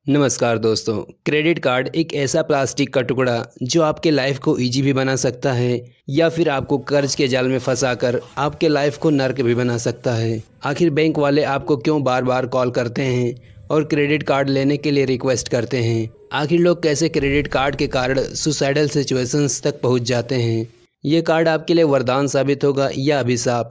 नमस्कार दोस्तों। Credit card एक ऐसा प्लास्टिक का टुकड़ा जो आपके लाइफ को इजी भी बना सकता है या फिर आपको कर्ज के जाल में फंसाकर आपके लाइफ को नर्क भी बना सकता है। आखिर बैंक वाले आपको क्यों बार बार कॉल करते हैं और क्रेडिट कार्ड लेने के लिए रिक्वेस्ट करते हैं? आखिर लोग कैसे क्रेडिट कार्ड के कारण सुसाइडल सिचुएशंस तक पहुंच जाते हैं? ये कार्ड आपके लिए वरदान साबित होगा या अभिशाप?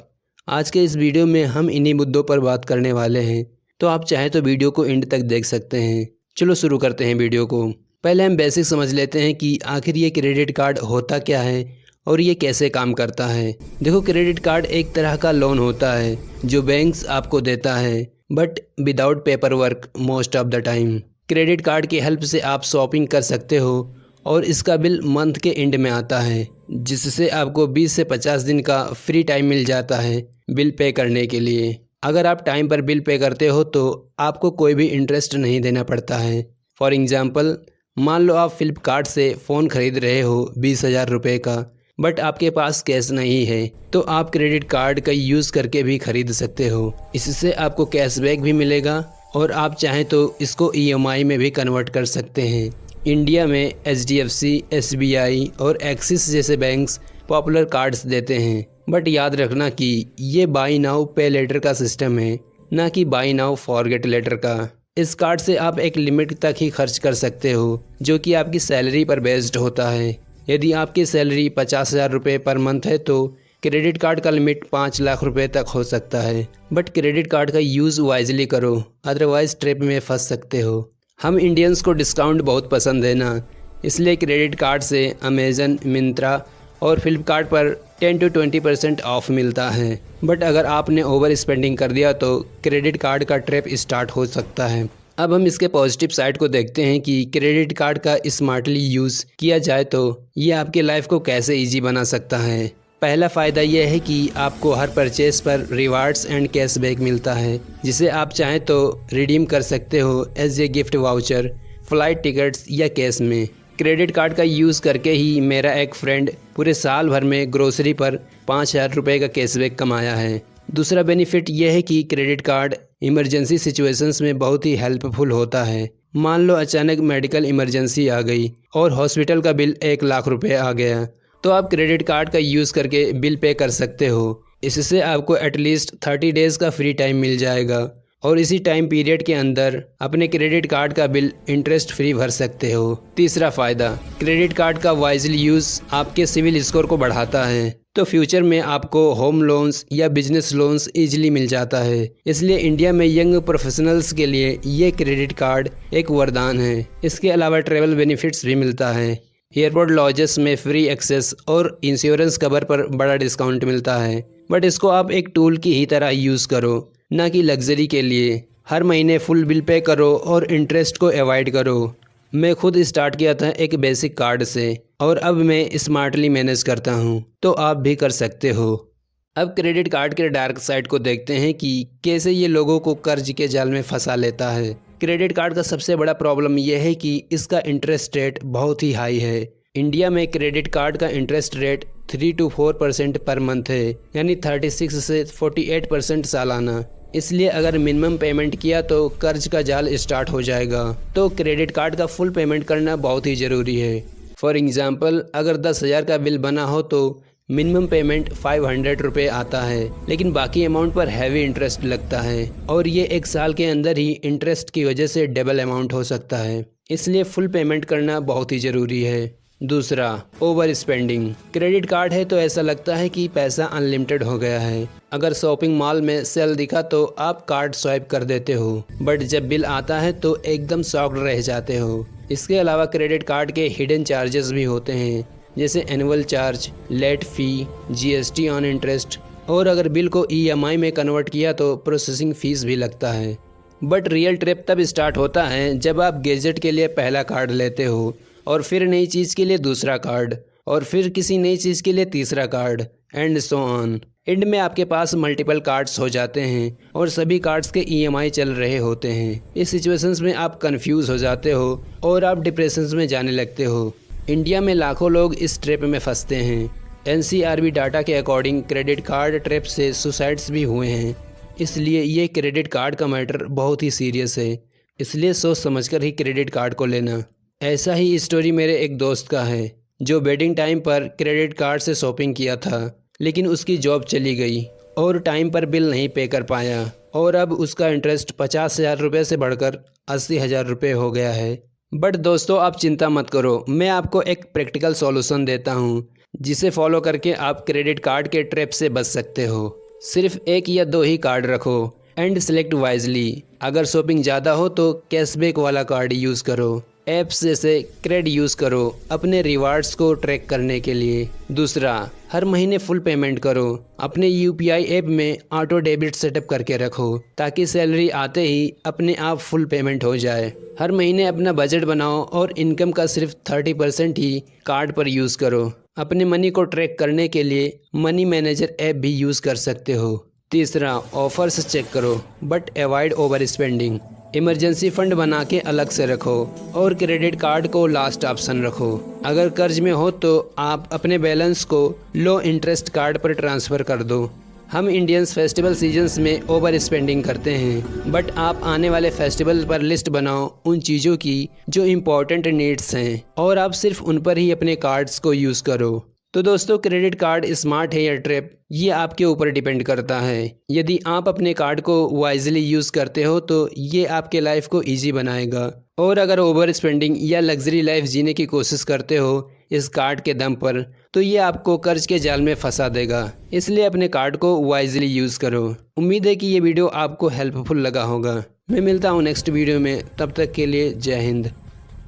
आज के इस वीडियो में हम इन्हीं मुद्दों पर बात करने वाले हैं, तो आप चाहें तो वीडियो को एंड तक देख सकते हैं। चलो शुरू करते हैं वीडियो को। पहले हम बेसिक समझ लेते हैं कि आखिर ये क्रेडिट कार्ड होता क्या है और ये कैसे काम करता है। देखो, क्रेडिट कार्ड एक तरह का लोन होता है जो बैंक्स आपको देता है, but without paper work most of the time. Credit card की हेल्प से आप शॉपिंग कर सकते हो और इसका बिल मंथ के एंड में आता है, जिससे आपको 20 से 50 दिन का फ्री टाइम मिल जाता है बिल पे करने के लिए। अगर आप टाइम पर बिल पे करते हो तो आपको कोई भी इंटरेस्ट नहीं देना पड़ता है। फॉर एग्ज़ाम्पल, मान लो आप फ्लिपकार्ट से फ़ोन ख़रीद रहे हो 20,000 रुपये का, बट आपके पास कैश नहीं है, तो आप क्रेडिट कार्ड का यूज़ करके भी ख़रीद सकते हो। इससे आपको कैशबैक भी मिलेगा और आप चाहें तो इसको EMI में भी कन्वर्ट कर सकते हैं। इंडिया में HDFC, SBI और एक्सिस जैसे बैंक्स पॉपुलर कार्ड्स देते हैं, बट याद रखना कि ये बाई नाउ पे लेटर का सिस्टम है, ना कि बाई नाउ फॉरगेट लेटर का। इस कार्ड से आप एक लिमिट तक ही खर्च कर सकते हो, जो कि आपकी सैलरी पर बेस्ड होता है। यदि आपकी सैलरी 50,000 रुपये पर मंथ है तो क्रेडिट कार्ड का लिमिट 5 लाख रुपए तक हो सकता है। बट क्रेडिट कार्ड का यूज़ वाइजली करो, अदरवाइज ट्रैप में फंस सकते हो। हम इंडियंस को डिस्काउंट बहुत पसंद है ना, इसलिए क्रेडिट कार्ड से अमेज़न, मिंत्रा और फ्लिपकार्ट पर 10 to 20% ऑफ मिलता है। बट अगर आपने ओवर स्पेंडिंग कर दिया तो क्रेडिट कार्ड का ट्रैप स्टार्ट हो सकता है। अब हम इसके पॉजिटिव साइड को देखते हैं कि क्रेडिट कार्ड का स्मार्टली यूज़ किया जाए तो ये आपके लाइफ को कैसे ईजी बना सकता है। पहला फ़ायदा यह है कि आपको हर परचेस पर रिवार्ड्स एंड कैशबैक मिलता है, जिसे आप चाहें तो रिडीम कर सकते हो as a gift voucher, flight tickets या कैश में। क्रेडिट कार्ड का यूज़ करके ही मेरा एक फ्रेंड पूरे साल भर में ग्रोसरी पर 5,000 रुपये का कैशबैक कमाया है। दूसरा बेनिफिट यह है कि क्रेडिट कार्ड इमरजेंसी सिचुएशंस में बहुत ही हेल्पफुल होता है। मान लो अचानक मेडिकल इमरजेंसी आ गई और हॉस्पिटल का बिल 1 लाख रुपये आ गया, तो आप क्रेडिट कार्ड का यूज़ करके बिल पे कर सकते हो। इससे आपको एटलीस्ट 30 डेज़ का फ्री टाइम मिल जाएगा और इसी टाइम पीरियड के अंदर अपने क्रेडिट कार्ड का बिल इंटरेस्ट फ्री भर सकते हो। तीसरा फ़ायदा, क्रेडिट कार्ड का वाइजली यूज़ आपके सिविल स्कोर को बढ़ाता है, तो फ्यूचर में आपको होम लोन्स या बिजनेस लोन्स इजीली मिल जाता है। इसलिए इंडिया में यंग प्रोफेशनल्स के लिए ये क्रेडिट कार्ड एक वरदान है। इसके अलावा ट्रैवल बेनिफिट्स भी मिलता है। एयरपोर्ट लॉजेस में फ्री एक्सेस और इंश्योरेंस कवर पर बड़ा डिस्काउंट मिलता है। बट इसको आप एक टूल की ही तरह यूज़ करो, ना कि लग्जरी के लिए। हर महीने फुल बिल पे करो और इंटरेस्ट को अवॉइड करो। मैं खुद स्टार्ट किया था एक बेसिक कार्ड से और अब मैं स्मार्टली मैनेज करता हूँ, तो आप भी कर सकते हो। अब क्रेडिट कार्ड के डार्क साइड को देखते हैं कि कैसे ये लोगों को कर्ज के जाल में फंसा लेता है। क्रेडिट कार्ड का सबसे बड़ा प्रॉब्लम यह है कि इसका इंटरेस्ट रेट बहुत ही हाई है। इंडिया में क्रेडिट कार्ड का interest rate 3 to 4% per month है, यानी 36 से 48% सालाना। इसलिए अगर मिनिमम पेमेंट किया तो कर्ज का जाल स्टार्ट हो जाएगा, तो क्रेडिट कार्ड का फुल पेमेंट करना बहुत ही ज़रूरी है। फॉर एग्ज़ाम्पल, अगर 10,000 का बिल बना हो तो मिनिमम पेमेंट 500 रुपये आता है, लेकिन बाकी अमाउंट पर हैवी इंटरेस्ट लगता है और ये 1 साल के अंदर ही इंटरेस्ट की वजह से डबल अमाउंट हो सकता है। इसलिए फुल पेमेंट करना बहुत ही ज़रूरी है। दूसरा, ओवर स्पेंडिंग। क्रेडिट कार्ड है तो ऐसा लगता है कि पैसा अनलिमिटेड हो गया है। अगर शॉपिंग मॉल में सेल दिखा तो आप कार्ड स्वाइप कर देते हो, बट जब बिल आता है तो एकदम शॉक्ड रह जाते हो। इसके अलावा क्रेडिट कार्ड के हिडन चार्जेस भी होते हैं, जैसे annual charge, late fee, GST on interest, और अगर बिल को EMI में कन्वर्ट किया तो प्रोसेसिंग फ़ीस भी लगता है। बट रियल ट्रिप तब स्टार्ट होता है जब आप गैजेट के लिए पहला कार्ड लेते हो और फिर नई चीज़ के लिए दूसरा कार्ड और फिर किसी नई चीज़ के लिए तीसरा card and so on. And में आपके पास मल्टीपल कार्ड्स हो जाते हैं और सभी कार्ड्स के EMI चल रहे होते हैं। इस सिचुएशंस में आप कंफ्यूज हो जाते हो और आप डिप्रेशंस में जाने लगते हो। इंडिया में लाखों लोग इस ट्रैप में फंसते हैं। NCRB डाटा के अकॉर्डिंग क्रेडिट कार्ड ट्रैप से सुसाइड्स भी हुए हैं। इसलिए ये क्रेडिट कार्ड का मैटर बहुत ही सीरियस है। इसलिए सोच समझकर ही क्रेडिट कार्ड को लेना। ऐसा ही स्टोरी मेरे एक दोस्त का है जो वेडिंग टाइम पर क्रेडिट कार्ड से शॉपिंग किया था, लेकिन उसकी जॉब चली गई और टाइम पर बिल नहीं पे कर पाया और अब उसका इंटरेस्ट 50,000 रुपये से बढ़कर 80,000 रुपये हो गया है। बट दोस्तों आप चिंता मत करो, मैं आपको एक प्रैक्टिकल सॉल्यूशन देता हूँ जिसे फॉलो करके आप क्रेडिट कार्ड के ट्रैप से बच सकते हो। सिर्फ 1 या 2 ही कार्ड रखो एंड सेलेक्ट वाइजली। अगर शॉपिंग ज़्यादा हो तो कैशबैक वाला कार्ड यूज़ करो। ऐप्स जैसे क्रेड यूज़ करो अपने रिवार्ड्स को ट्रैक करने के लिए। दूसरा, हर महीने फुल पेमेंट करो। अपने यूपीआई ऐप में ऑटो डेबिट सेटअप करके रखो ताकि सैलरी आते ही अपने आप फुल पेमेंट हो जाए। हर महीने अपना बजट बनाओ और इनकम का सिर्फ 30% ही कार्ड पर यूज़ करो। अपने मनी को ट्रैक करने के लिए मनी मैनेजर ऐप भी यूज़ कर सकते हो। तीसरा, ऑफर्स चेक करो but avoid over spending. Emergency fund बना के अलग से रखो और क्रेडिट कार्ड को लास्ट ऑप्शन रखो। अगर कर्ज में हो तो आप अपने बैलेंस को लो इंटरेस्ट कार्ड पर ट्रांसफ़र कर दो। हम इंडियंस फेस्टिवल सीजन्स में ओवर स्पेंडिंग करते हैं, बट आप आने वाले फेस्टिवल पर लिस्ट बनाओ उन चीज़ों की जो इम्पोर्टेंट नीड्स हैं और आप सिर्फ उन पर ही अपने कार्ड्स को यूज़ करो। तो दोस्तों क्रेडिट कार्ड स्मार्ट है या ट्रैप, ये आपके ऊपर डिपेंड करता है। यदि आप अपने कार्ड को वाइजली यूज़ करते हो तो ये आपके लाइफ को इजी बनाएगा, और अगर ओवर स्पेंडिंग या लग्जरी लाइफ जीने की कोशिश करते हो इस कार्ड के दम पर तो ये आपको कर्ज के जाल में फंसा देगा। इसलिए अपने कार्ड को वाइजली यूज़ करो। उम्मीद है कि ये वीडियो आपको हेल्पफुल लगा होगा। मैं मिलता हूँ नेक्स्ट वीडियो में, तब तक के लिए जय हिंद।